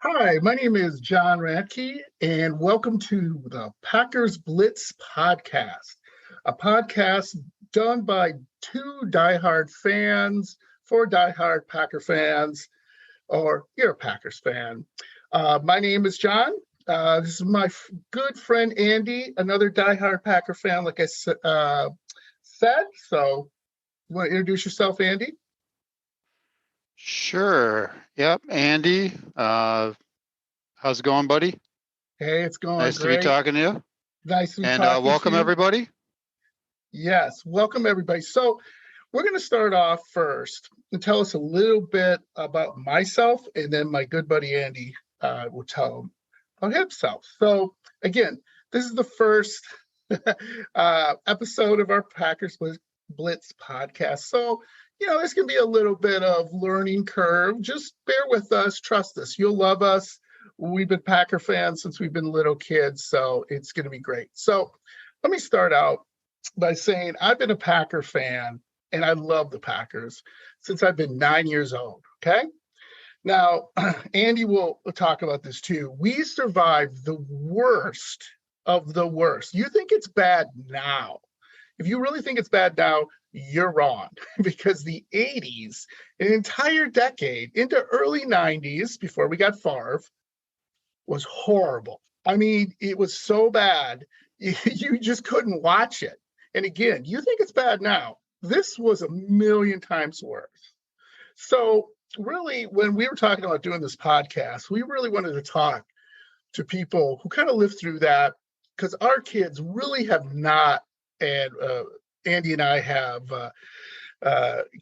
Hi, my name is John Radke, and welcome to the Packers Blitz podcast, a podcast done by two diehard fans for diehard Packer fans, or you're a Packers fan. My name is John. This is my good friend Andy, another diehard Packer fan, like I said. So, you want to introduce yourself, Andy? Sure. Yep. Andy, how's it going, buddy? Hey, it's going Nice to be great. talking to you. Nice to be And talking welcome, to you. everybody. Yes, welcome everybody. So we're going to start off first and tell us a little bit about myself, and then my good buddy Andy will tell about himself. So again, this is the first episode of our Packers Blitz podcast. So, there's going to be a little bit of learning curve. Just bear with us. Trust us. You'll love us. We've been Packer fans since we've been little kids, so it's going to be great. So let me start out by saying I've been a Packer fan, and I love the Packers since I've been 9 years old, okay? Now, Andy will talk about this too. We survived the worst of the worst. You think it's bad now. If you really think it's bad now, you're wrong, because the 80s, an entire decade into early 90s, before we got Favre, was horrible. I mean, it was so bad, you just couldn't watch it. And again, you think it's bad now. This was a million times worse. So really, when we were talking about doing this podcast, we really wanted to talk to people who kind of lived through that, because our kids really have not, and Andy and I have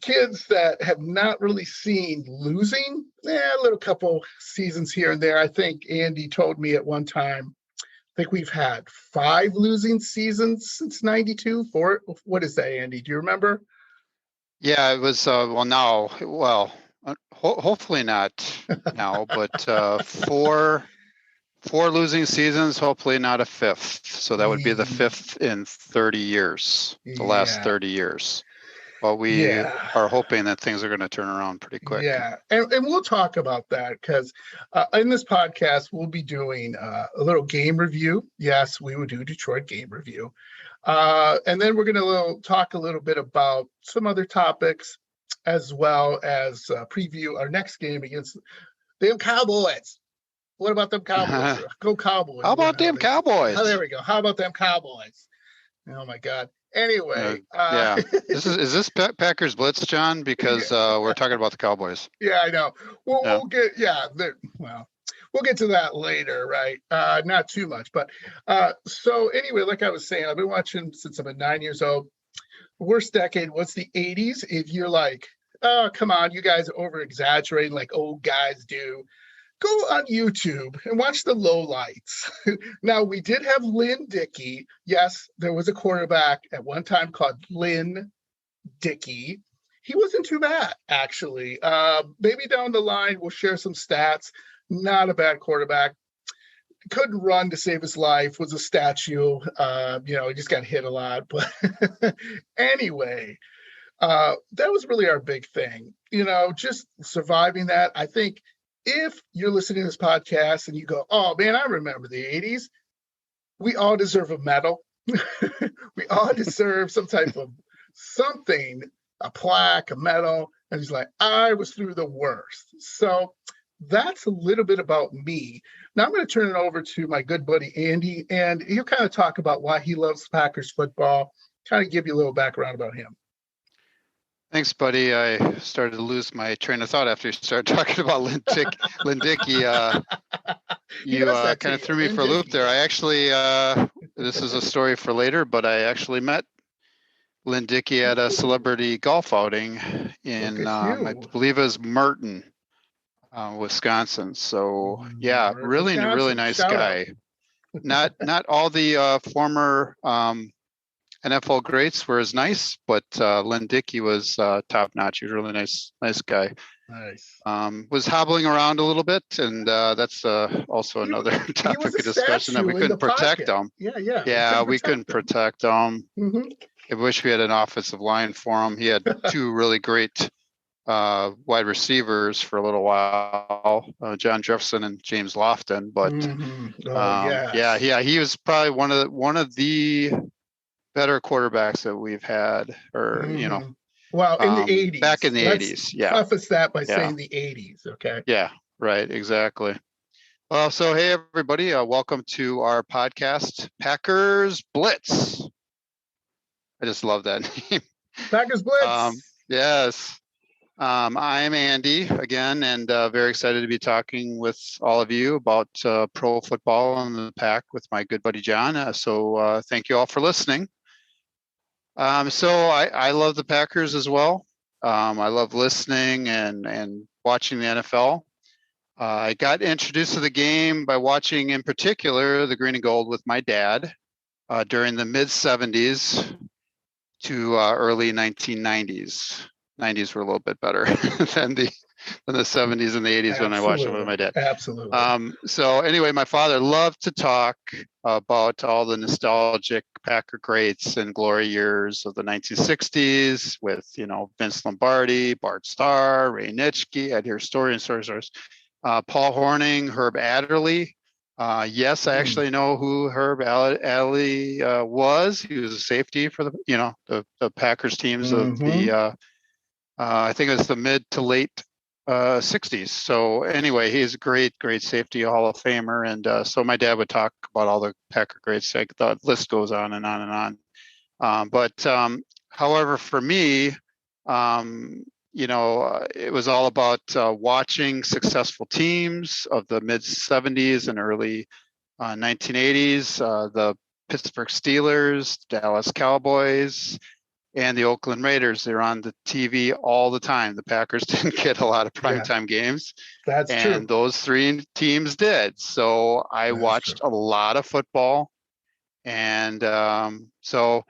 kids that have not really seen losing. A little couple seasons here and there. I think Andy told me at one time, I think we've had 5 losing seasons since 92. What is that, Andy? Do you remember? Yeah, it was, hopefully not now, but four losing seasons, hopefully not a fifth. So that would be the fifth in 30 years, the last 30 years. But we are hoping that things are going to turn around pretty quick. Yeah, and we'll talk about that, because in this podcast, we'll be doing a little game review. Yes, we will do Detroit game review. And then we're going to talk a little bit about some other topics, as well as preview our next game against the Cowboys. What about them Cowboys? Go Cowboys. How about them Cowboys? Oh, there we go. How about them Cowboys? Oh, my God. Anyway. Yeah. Is this Packers Blitz, John? Because we're talking about the Cowboys. Yeah, I know. We'll get to that later, right? Not too much. But so anyway, like I was saying, I've been watching since I've been 9 years old. Worst decade was the 80s. If you're like, oh, come on, you guys are over-exaggerating like old guys do, go on YouTube and watch the lowlights. Now, we did have Lynn Dickey. Yes, there was a quarterback at one time called Lynn Dickey. He wasn't too bad, actually. Maybe down the line, we'll share some stats. Not a bad quarterback. Couldn't run to save his life, was a statue. He just got hit a lot. But anyway, that was really our big thing. Just surviving that. I think if you're listening to this podcast and you go, oh, man, I remember the 80s, we all deserve a medal. We all deserve some type of something, a plaque, a medal. And he's like, I was through the worst. So that's a little bit about me. Now I'm going to turn it over to my good buddy, Andy, and he'll kind of talk about why he loves Packers football, kind of give you a little background about him. Thanks, buddy. I started to lose my train of thought after you started talking about Lynn Dickey. You kind of threw me for a loop there. I actually, this is a story for later, but I actually met Lynn Dickey at a celebrity golf outing in, I believe it was Merton, Wisconsin. So yeah, really nice guy. Not all the former NFL greats were as nice, but Lynn Dickey was top notch. He was a really nice guy. Nice. Was hobbling around a little bit, and that's also another topic of discussion that we couldn't protect him. Yeah, we couldn't protect him. Mm-hmm. I wish we had an offensive line for him. He had 2 really great wide receivers for a little while, John Jefferson and James Lofton. But yes. he was probably one of the better quarterbacks that we've had, or well, in the 80s. Back in the Let's 80s. Yeah. Preface that by saying the 80s. Okay. Yeah. Right. Exactly. Well, so hey everybody, welcome to our podcast, Packers Blitz. I just love that name. Packers Blitz. Yes. I'm Andy again, and very excited to be talking with all of you about pro football and the Pack with my good buddy John. So thank you all for listening. So I love the Packers as well. I love listening and watching the NFL. I got introduced to the game by watching, in particular, the Green and Gold with my dad during the mid 70s to early 1990s. 90s were a little bit better than the 70s and the 80s when I watched it with my dad. Absolutely. So anyway, my father loved to talk about all the nostalgic Packer greats and glory years of the 1960s with, Vince Lombardi, Bart Starr, Ray Nitschke. I'd hear stories. Paul Hornung, Herb Adderley. Yes, I actually know who Herb Adderley was. He was a safety for the Packers teams of the I think it was the mid to late 60s. So anyway, he's a great safety, Hall of Famer. And so my dad would talk about all the Packer greats. Like the list goes on and on and on. But however, for me, it was all about watching successful teams of the mid 70s and early 1980s, the Pittsburgh Steelers, Dallas Cowboys, and the Oakland Raiders. They're on the TV all the time. The Packers didn't get a lot of primetime games. That's true. And those three teams did. So I watched a lot of football. And so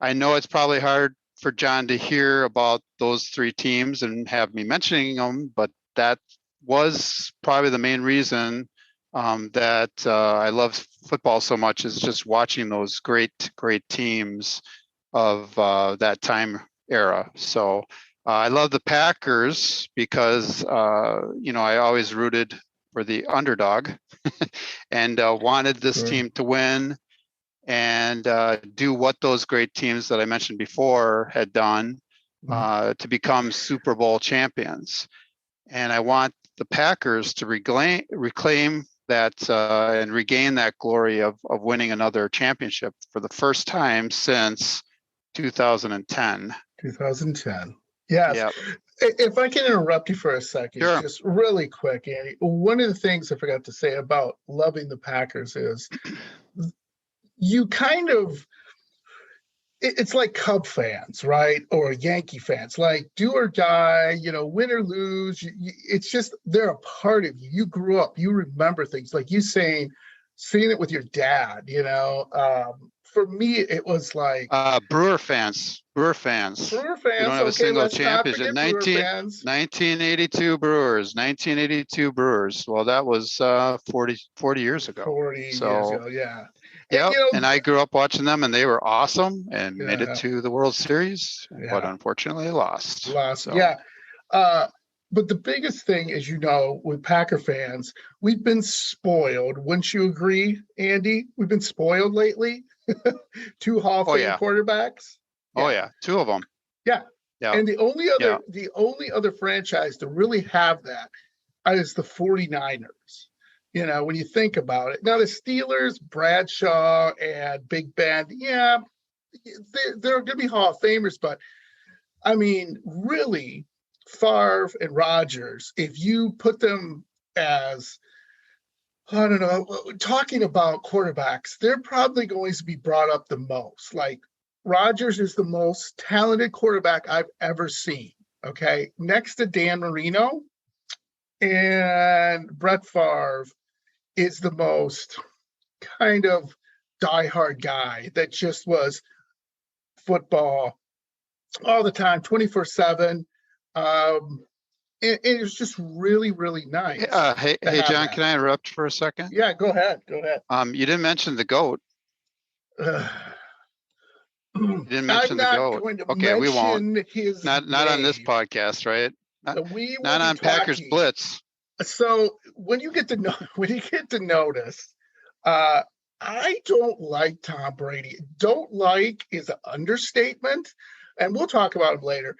I know it's probably hard for John to hear about those three teams and have me mentioning them, but that was probably the main reason that I love football so much, is just watching those great teams of that time era. So I love the Packers because, I always rooted for the underdog and wanted this team to win and do what those great teams that I mentioned before had done to become Super Bowl champions. And I want the Packers to reclaim that and regain that glory of winning another championship for the first time since 2010. 2010. Yes. Yep. If I can interrupt you for a second, Sure. Just really quick, Andy. One of the things I forgot to say about loving the Packers is you kind of, it's like Cub fans, right? Or Yankee fans, like do or die, win or lose. It's just, they're a part of you. You grew up, you remember things, like you seeing it with your dad, For me, it was like Brewer fans. You don't have a single championship. 1982 Brewers. 1982 Brewers. Well, that was 40 years ago. 40 years ago, yeah. Yeah, and I grew up watching them, and they were awesome and made it to the World Series, but unfortunately lost. So. Yeah. But the biggest thing is, with Packer fans, we've been spoiled. Wouldn't you agree, Andy? We've been spoiled lately. 2 Hall of Fame quarterbacks. Yeah. Oh yeah, 2 of them. Yeah. And the only other franchise to really have that is the 49ers. When you think about it. Now the Steelers, Bradshaw and Big Ben, they're going to be Hall of Famers, but I mean, really, Favre and Rodgers, if you put them as, I don't know, talking about quarterbacks, they're probably going to be brought up the most. Like, Rodgers is the most talented quarterback I've ever seen, okay? Next to Dan Marino, and Brett Favre is the most kind of diehard guy that just was football all the time, 24/7. It was just really, really nice. Hey, John, can I interrupt for a second? Yeah, go ahead. You didn't mention the GOAT. You didn't mention the GOAT. Okay, we won't. Not on this podcast, right? Not, We will not be on Packers talking. Blitz. So when you get to know, when you get to notice, I don't like Tom Brady. Don't like is an understatement, and we'll talk about him later.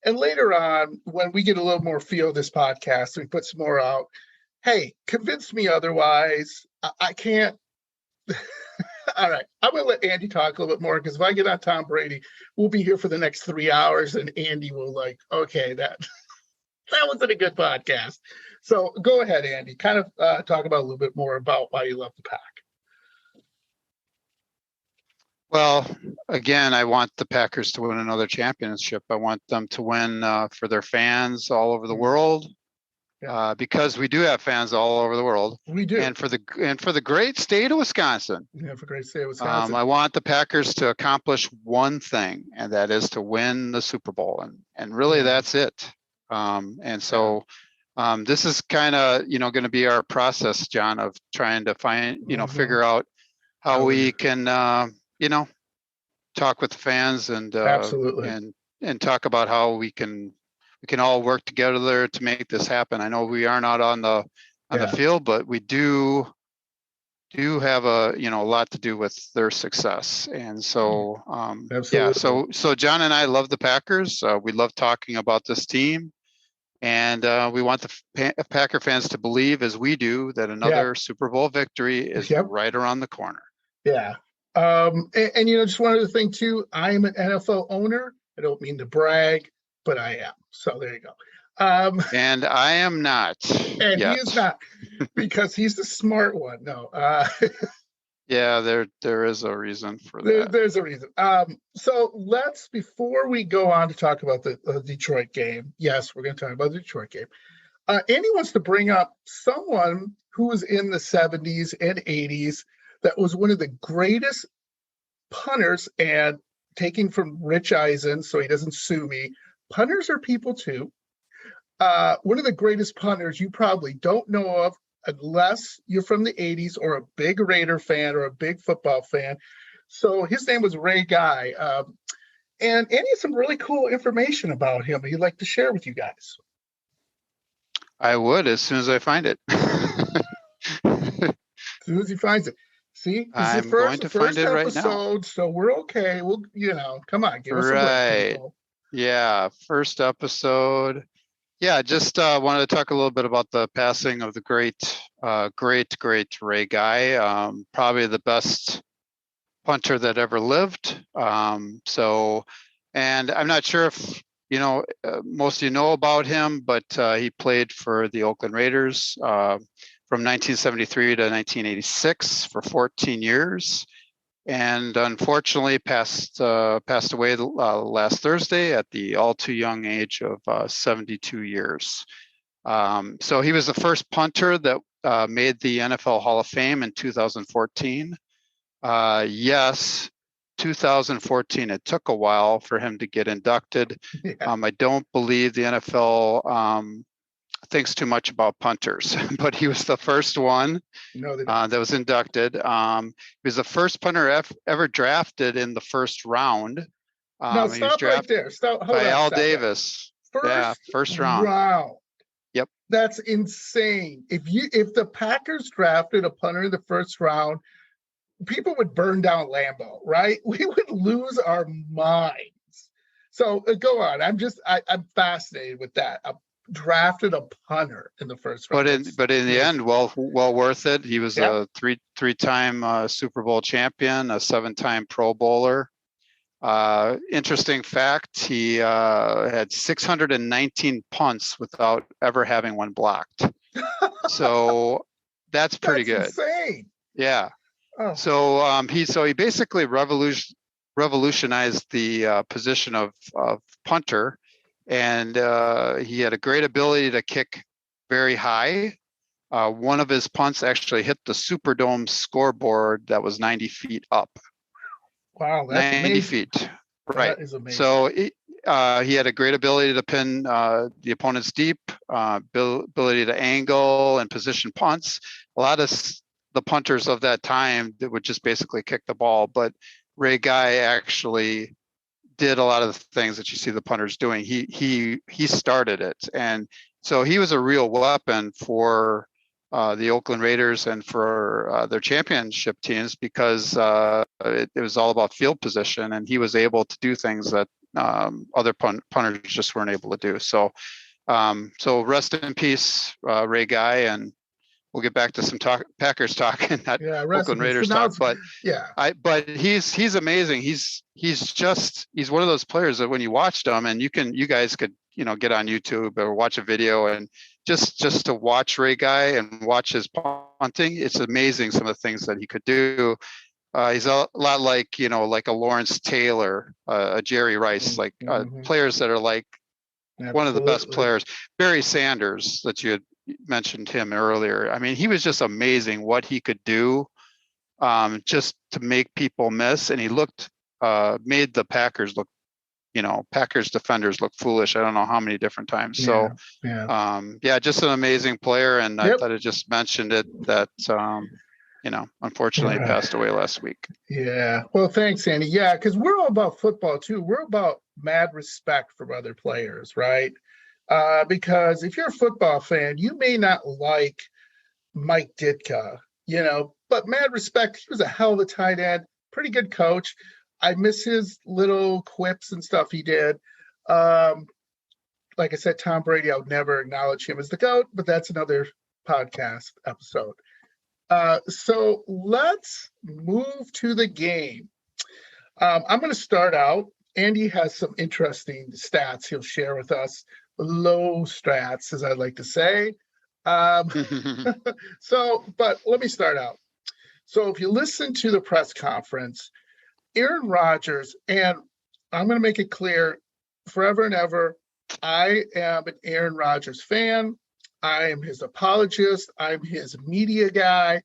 And later on, when we get a little more feel of this podcast, we put some more out. Hey, convince me otherwise. I can't. All right, I'm going to let Andy talk a little bit more because if I get on Tom Brady, we'll be here for the next 3 hours, and Andy will okay, that wasn't a good podcast. So go ahead, Andy. Kind of talk about a little bit more about why you love the Pack. Well, again, I want the Packers to win another championship. I want them to win for their fans all over the world, because we do have fans all over the world. We do, and for the great state of Wisconsin. Yeah, for great state of Wisconsin. I want the Packers to accomplish one thing, and that is to win the Super Bowl, and really that's it. And so this is kind of going to be our process, John, of trying to find figure out how we can talk with the fans and absolutely and talk about how we can all work together to make this happen. I know we are not on the field, but we do have a lot to do with their success. And so so John and I love the Packers. We love talking about this team, and we want the Packer fans to believe, as we do, that another Super Bowl victory is right around the corner. Yeah. And just one other thing too, I am an NFL owner. I don't mean to brag, but I am. So there you go. And I am not. And yet. He is not, because he's the smart one. No. Yeah, there is a reason for that. There's a reason. So before we go on to talk about the Detroit game, yes, we're going to talk about the Detroit game. Andy wants to bring up someone who was in the 70s and 80s that was one of the greatest punters, and taking from Rich Eisen, so he doesn't sue me. Punters are people too. One of the greatest punters you probably don't know of unless you're from the 80s or a big Raider fan or a big football fan. So his name was Ray Guy. And Andy has some really cool information about him he'd like to share with you guys. I would, as soon as I find it. As soon as he finds it. See, I'm going to find it right now. So we're okay. We'll, come on, give us a break, people. Yeah, first episode. Yeah, just wanted to talk a little bit about the passing of the great Ray Guy. Probably the best punter that ever lived. And I'm not sure if most of you know about him, but he played for the Oakland Raiders from 1973 to 1986 for 14 years, and unfortunately passed away last Thursday at the all too young age of 72 years. So he was the first punter that made the NFL Hall of Fame in 2014. Yes, 2014. It took a while for him to get inducted. Yeah. I don't believe the NFL thinks too much about punters, but he was the first one that was inducted. He was the first punter ever drafted in the first round. No, stop, he was drafted right there. Hold by on, Al Davis. First round. Wow. Yep. That's insane. If the Packers drafted a punter in the first round, people would burn down Lambeau, right? We would lose our minds. So go on. I'm fascinated with that. Drafted a punter in the first round. But in the end, well worth it. He was a three-time Super Bowl champion, a 7-time Pro Bowler. Interesting fact: he had 619 punts without ever having one blocked. So that's pretty good. Insane. Yeah. Oh. So he basically revolutionized the position of punter. And he had a great ability to kick very high. One of his punts actually hit the Superdome scoreboard that was 90 feet up. Wow, that's 90 amazing. feet. Right. That is amazing. So he had a great ability to pin the opponents deep, ability to angle and position punts. A lot of the punters of that time that would just basically kick the ball, but Ray Guy actually did a lot of the things that you see the punters doing. He started it, and so he was a real weapon for the Oakland Raiders and for their championship teams, because it was all about field position, and he was able to do things that other punters just weren't able to do. So rest in peace, Ray Guy, and we'll get back to some Packers talk and not Oakland Raiders talk. But but he's amazing. He's one of those players that when you watched him, and you guys could get on YouTube or watch a video, and just to watch Ray Guy and watch his punting, it's amazing some of the things that he could do. He's a lot like like a Lawrence Taylor, a Jerry Rice, like players that are like one of the best players. Barry Sanders, that you had mentioned him earlier. I mean, he was just amazing what he could do, just to make people miss, and he made the Packers look, Packers defenders look foolish. I don't know how many different times. Just an amazing player. And I thought I just mentioned it, that, unfortunately passed away last week. Yeah. Well, thanks, Andy. Yeah. Cause we're all about football too. We're about mad respect for other players, right? Because if you're a football fan, you may not like Mike Ditka, but mad respect. He was a hell of a tight end, pretty good coach. I miss his little quips and stuff he did. Like I said, Tom Brady, I would never acknowledge him as the GOAT, but that's another podcast episode. So let's move to the game. I'm going to start out. Andy has some interesting stats he'll share with us. Low strats, as I'd like to say. But let me start out. So if you listen to the press conference, Aaron Rodgers, and I'm going to make it clear forever and ever, I am an Aaron Rodgers fan. I am his apologist. I'm his media guy.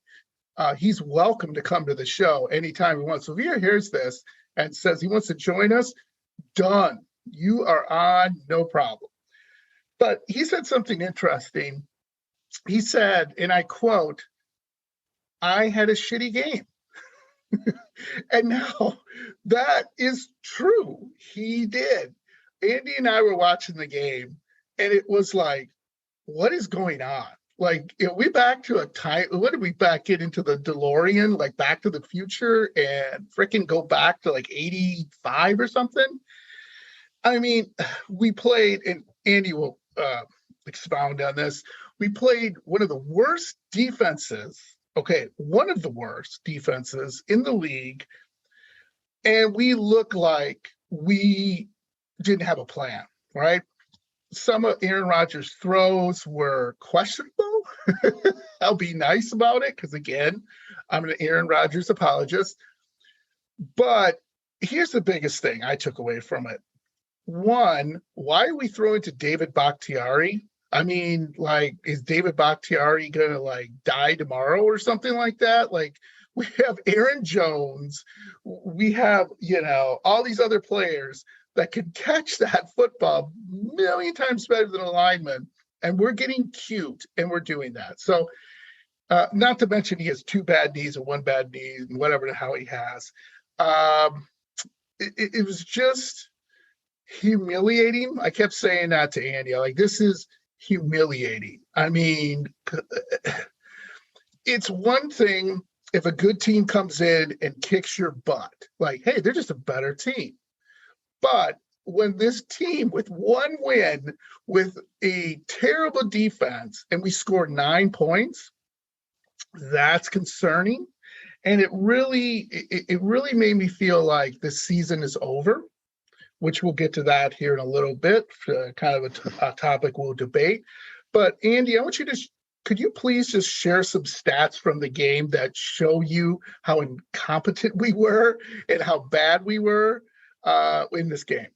He's welcome to come to the show anytime he wants. So if he hears this and says he wants to join us, done. You are on, no problem. But he said something interesting. He said, and I quote, "I had a shitty game." And now that is true. He did. Andy and I were watching the game, and it was like, what is going on? Like, we back to a time, what did we get into the DeLorean, like Back to the Future, and freaking go back to like 85 or something? I mean, we played, and Andy will expound on this. We played one of the worst defenses. Okay, one of the worst defenses in the league, and we look like we didn't have a plan, right? Some of Aaron Rodgers' throws were questionable. I'll be nice about it because, again, I'm an Aaron Rodgers apologist. But here's the biggest thing I took away from it. One, why are we throwing to David Bakhtiari? I mean, like, is David Bakhtiari going to, like, die tomorrow or something like that? Like, we have Aaron Jones. We have, all these other players that can catch that football a million times better than a lineman. And we're getting cute, and we're doing that. So, not to mention he has 2 bad knees and 1 bad knee and whatever the hell he has. It was just humiliating. I kept saying that to Andy. Like, this is humiliating. I mean, it's one thing if a good team comes in and kicks your butt. Like, hey, they're just a better team. But when this team with 1 win, with a terrible defense, and we scored 9 points, that's concerning. And it really made me feel like the season is over, which we'll get to that here in a little bit, kind of a topic we'll debate. But Andy, I want you to, could you please just share some stats from the game that show you how incompetent we were and how bad we were in this game?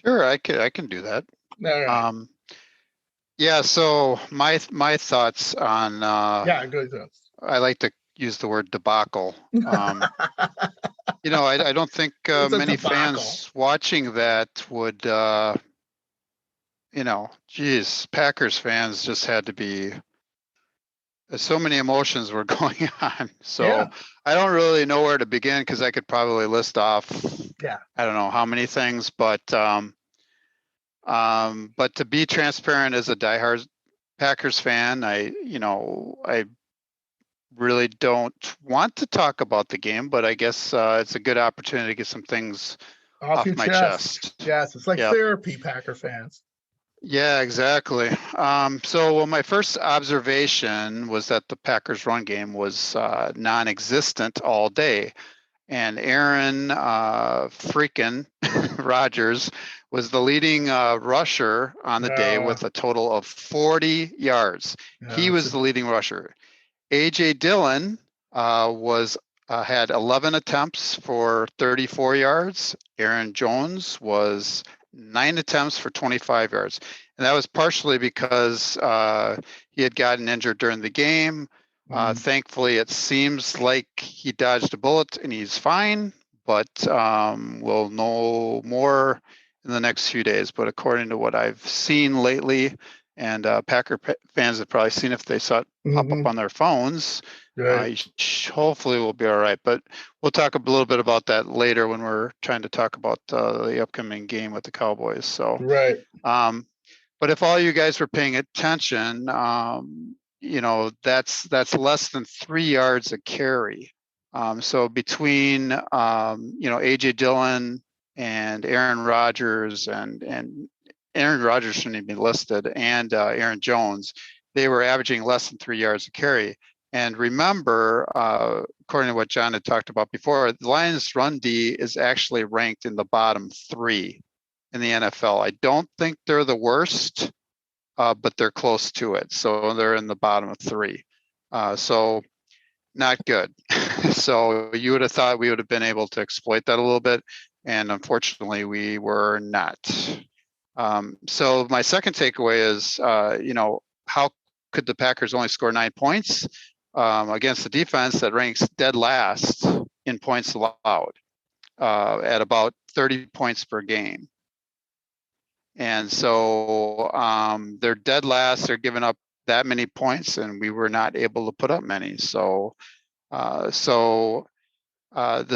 Sure, I can do that. All right. Yeah. So my thoughts on good thoughts. I like to use the word debacle. I don't think many fans watching that would. Packers fans just had to be. So many emotions were going on. So I don't really know where to begin because I could probably list off Yeah. I don't know how many things, but to be transparent as a diehard Packers fan, I really don't want to talk about the game, but I guess it's a good opportunity to get some things Off off your my chest. Yes, it's like Yep. therapy, Packer fans. Yeah, exactly. So my first observation was that the Packers run game was non-existent all day. And Aaron freaking Rodgers was the leading rusher on the day with a total of 40 yards. He was the leading rusher. AJ Dillon was had 11 attempts for 34 yards. Aaron Jones was 9 attempts for 25 yards. And that was partially because he had gotten injured during the game. Thankfully, it seems like he dodged a bullet and he's fine, but we'll know more in the next few days. But according to what I've seen lately, and Packer fans have probably seen if they saw it pop up on their phones, hopefully we'll be all right. But we'll talk a little bit about that later when we're trying to talk about the upcoming game with the Cowboys. So, but if all you guys were paying attention, that's less than 3 yards a carry. So between AJ Dillon and Aaron Rodgers and Aaron Rodgers shouldn't even be listed, and Aaron Jones, they were averaging less than 3 yards a carry. And remember, according to what John had talked about before, the Lions' run D is actually ranked in the bottom 3 in the NFL. I don't think they're the worst, but they're close to it. So they're in the bottom of 3. So not good. So you would have thought we would have been able to exploit that a little bit. And unfortunately, we were not. So my second takeaway is, how could the Packers only score 9 points against a defense that ranks dead last in points allowed at about 30 points per game? And so they're dead last. They're giving up that many points, and we were not able to put up many. So the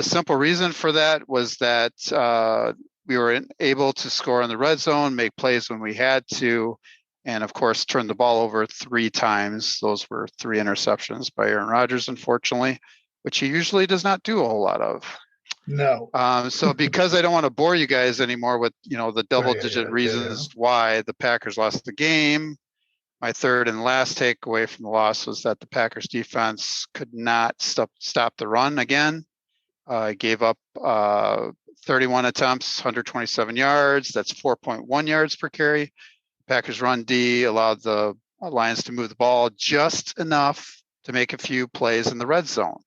simple reason for that was that we were able to score in the red zone, make plays when we had to, and of course, turn the ball over 3 times. Those were 3 interceptions by Aaron Rodgers, unfortunately, which he usually does not do a whole lot of. No. So because I don't want to bore you guys anymore with, the double-digit reasons why the Packers lost the game, my third and last takeaway from the loss was that the Packers defense could not stop the run again. Gave up 31 attempts, 127 yards. That's 4.1 yards per carry. Packers run D allowed the Lions to move the ball just enough to make a few plays in the red zone.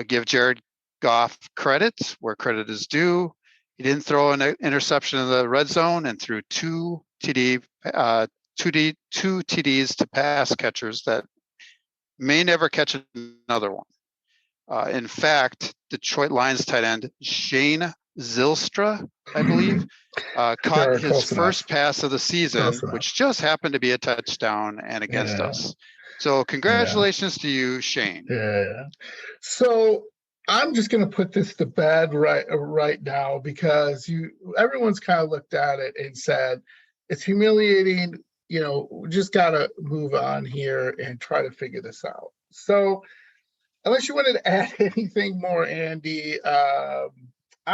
Give Jared Goff credit where credit is due. He didn't throw an interception in the red zone and threw 2 TDs to pass catchers that may never catch another one. In fact, Detroit Lions tight end Shane Zylstra, I believe, caught his first pass of the season, which just happened to be a touchdown and against us. So congratulations to you, Shane. Yeah. So I'm just going to put this to bed right now because everyone's kind of looked at it and said it's humiliating. We just got to move on here and try to figure this out. So unless you wanted to add anything more, Andy, I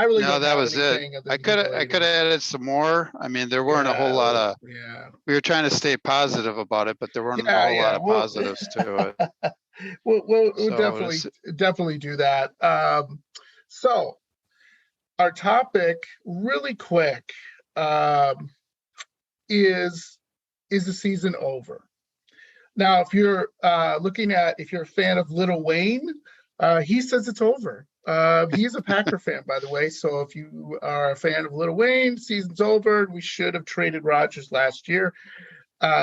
really don't that have was it. I could have added some more. I mean, there weren't a whole lot of. We were trying to stay positive about it, but there weren't a whole lot of positives to it. We'll definitely do that. So our topic, really quick, is the season over? Now, if you're if you're a fan of Lil Wayne, he says it's over. He's a Packer fan, by the way. So if you are a fan of Lil Wayne, season's over. We should have traded Rodgers last year.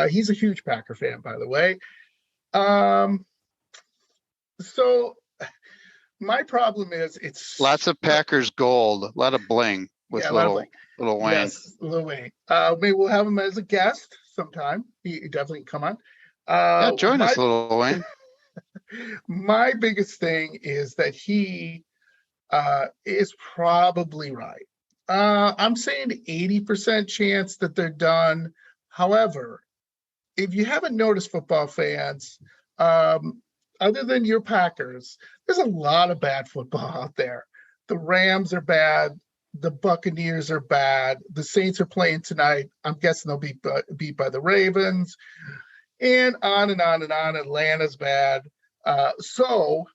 He's a huge Packer fan, by the way. So my problem is it's lots of Packers gold, a lot of bling with Lil Wayne. Yes, Lil Wayne. Maybe we'll have him as a guest sometime. He definitely can come on. Join us, Lil Wayne. My biggest thing is that he is probably right. I'm saying 80% chance that they're done. However, if you haven't noticed, football fans, other than your Packers, there's a lot of bad football out there. The Rams are bad. The Buccaneers are bad. The Saints are playing tonight. I'm guessing they'll be beat by the Ravens, and on and on and on. Atlanta's bad. So,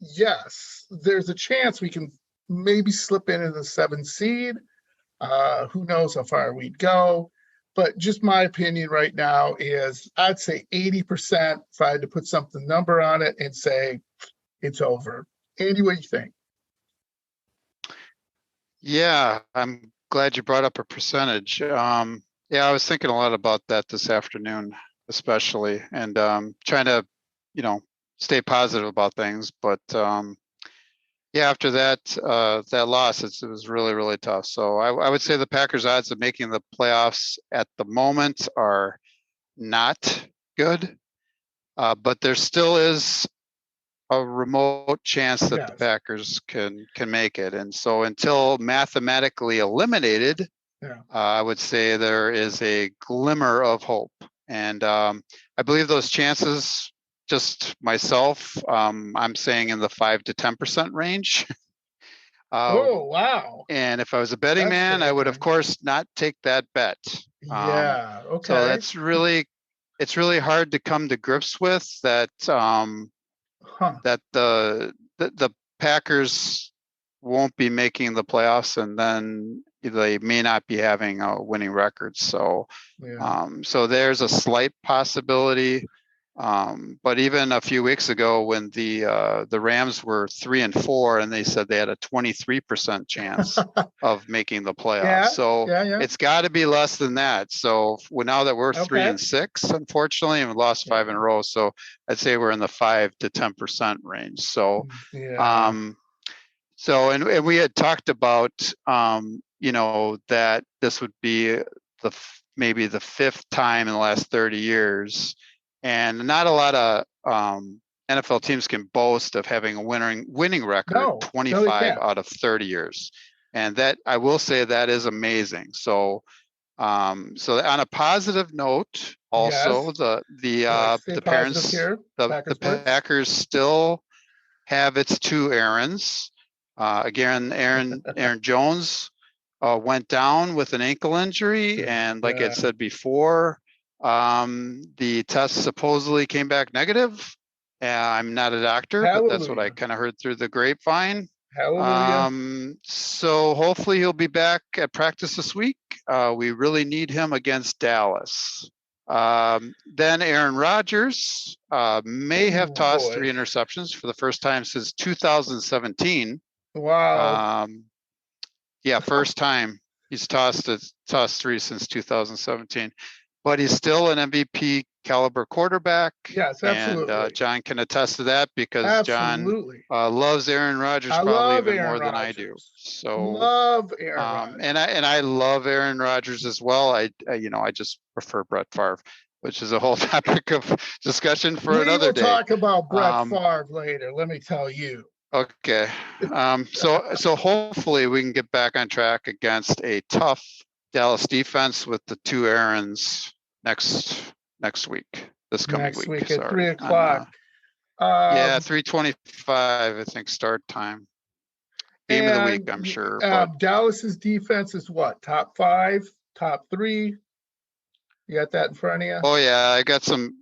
yes, there's a chance we can maybe slip into the 7th seed. Who knows how far we'd go. But just my opinion right now is I'd say 80% if I had to put something number on it and say it's over. Andy, what do you think? Yeah, I'm glad you brought up a percentage. Yeah, I was thinking a lot about that this afternoon, especially, and trying to, stay positive about things. But yeah, after that that loss, it was really, really tough. So I would say the Packers' odds of making the playoffs at the moment are not good, but there still is a remote chance that the Yes. Packers can make it. And so until mathematically eliminated, Yeah. I would say there is a glimmer of hope. And I believe those chances, just myself, I'm saying in the 5 to 10% range. Oh, wow. And if I was a betting That's man, I would, of staggering. course, not take that bet. Yeah. So Okay. that's really, it's really hard to come to grips with that. Huh. That the Packers won't be making the playoffs, and then they may not be having a winning record. So, Yeah. so there's a slight possibility. But even a few weeks ago, when the Rams were 3-4, and they said they had a 23% chance of making the playoffs. Yeah. So Yeah. it's got to be less than that. So now that we're Okay. 3-6, unfortunately, and we lost 5 in a row, so I'd say we're in the 5 to 10% range. So, Yeah. so and we had talked about that this would be maybe the 5th time in the last 30 years. And not a lot of NFL teams can boast of having a winning record No, 25 out of 30 years. And that, I will say, that is amazing. So so on a positive note, also, Yes. the Positive parents, here. the Packers still have its 2 Aarons. Again, Aaron Jones went down with an ankle injury, and like I said before, the test supposedly came back negative. I'm not a doctor, but that's what I kind of heard through the grapevine. Hallelujah. So hopefully he'll be back at practice this week. We really need him against Dallas. Then Aaron Rodgers may have tossed 3 interceptions for the first time since 2017. Wow. Yeah, first time he's tossed 3 since 2017. But he's still an MVP caliber quarterback. Yes, absolutely. And John can attest to that because John loves Aaron Rodgers probably even more than I do. So love Aaron Rodgers. And I love Aaron Rodgers as well. I just prefer Brett Favre, which is a whole topic of discussion for another day. We will talk about Brett Favre later, let me tell you. Okay. So hopefully we can get back on track against a tough Dallas defense with the 2 Aarons next week, this coming week. Next week at sorry. 3 o'clock. Yeah, 3:25, I think, start time. Game of the week, I'm sure. But Dallas's defense is what? Top 5, top 3? You got that in front of you? Oh yeah, I got some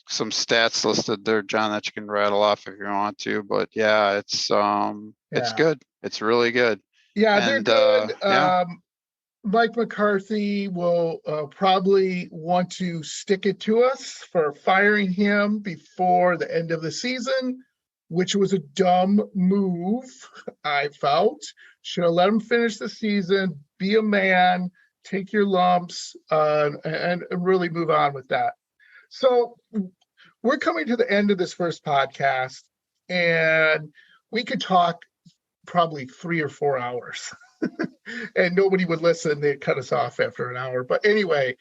stats listed there, John, that you can rattle off if you want to. But yeah, it's good. It's really good. Yeah, they're good. Mike McCarthy will probably want to stick it to us for firing him before the end of the season, which was a dumb move, I felt. Should have let him finish the season, be a man, take your lumps, and really move on with that. So we're coming to the end of this first podcast, and we could talk probably 3 or 4 hours. And nobody would listen. They'd cut us off after an hour. But anyway,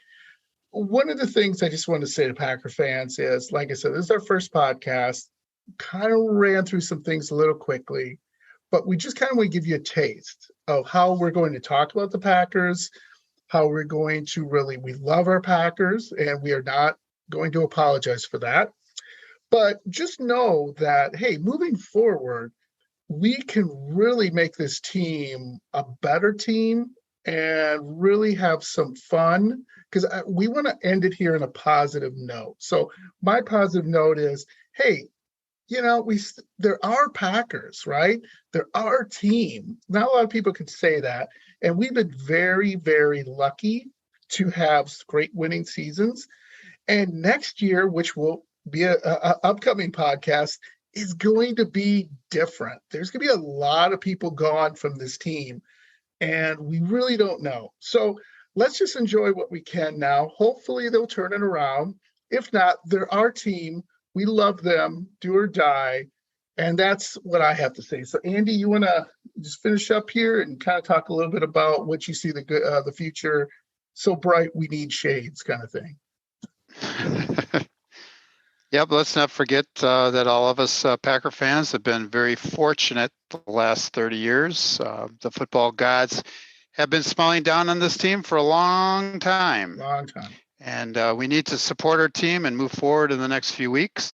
one of the things I just want to say to Packer fans is, like I said, this is our first podcast. Kind of ran through some things a little quickly, but we just kind of want to give you a taste of how we're going to talk about the Packers, how we're going to we love our Packers, and we are not going to apologize for that. But just know that, hey, moving forward, we can really make this team a better team and really have some fun, because we want to end it here in a positive note. So my positive note is, hey, there are Packers, right? They're our team. Not a lot of people can say that. And we've been very, very lucky to have great winning seasons. And next year, which will be a upcoming podcast, is going to be different. There's going to be a lot of people gone from this team, and we really don't know. So let's just enjoy what we can now. Hopefully they'll turn it around. If not, they're our team. We love them, do or die. And that's what I have to say. So Andy, you want to just finish up here and kind of talk a little bit about what you see the future so bright we need shades kind of thing. Yep, let's not forget that all of us Packer fans have been very fortunate the last 30 years. The football gods have been smiling down on this team for a long time. Long time. And we need to support our team and move forward in the next few weeks.